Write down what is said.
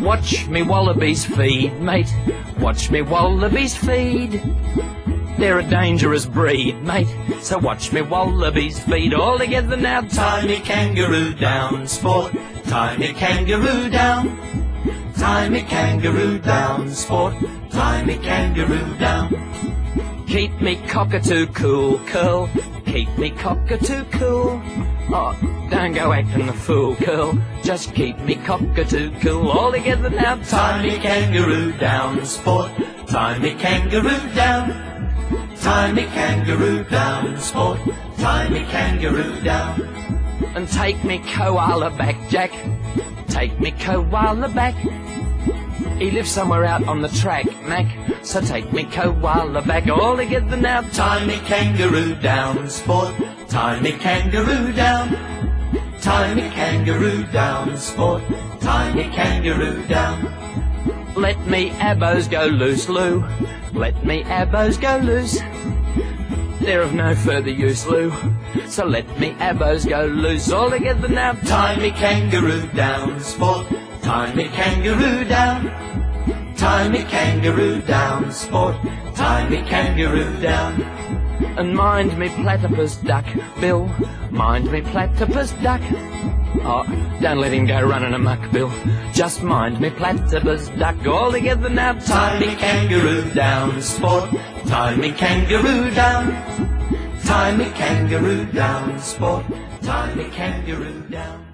Watch me wallabies feed, mate. Watch me wallabies feed. They're a dangerous breed, mate, so watch me wallabies feed. All together now, tie me kangaroo down, sport. Tie me kangaroo down. Tie me kangaroo down, sport. Tie me kangaroo down. Keep me cockatoo cool, curl. Keep me cockatoo cool. Oh, don't go acting the fool, curl. Just keep me cockatoo cool. All together now, tie me kangaroo down, sport. Tie me kangaroo down. Tie me kangaroo down, sport. Tie me kangaroo down. And take me koala back, Jack. Take me koala back. He lives somewhere out on the track, Mac. So take me koala back. All together now, tie me kangaroo down, sport. Tie me kangaroo down. Tie me kangaroo down, sport. Tie me kangaroo down. Let me abos go loose, Lou. Let me abos go loose. They're of no further use, Lou. So let me abos go loose. All together now, tie me kangaroo down, sport. Tie me kangaroo down. Tie me kangaroo down, sport. Tie me kangaroo down. And mind me platypus duck, Bill. Mind me platypus duck. Oh, don't let him go running amok, Bill. Just mind me platypus duck. All together now, tie me kangaroo down, sport. Tie me kangaroo down. Tie me kangaroo down, sport. Tie me kangaroo down.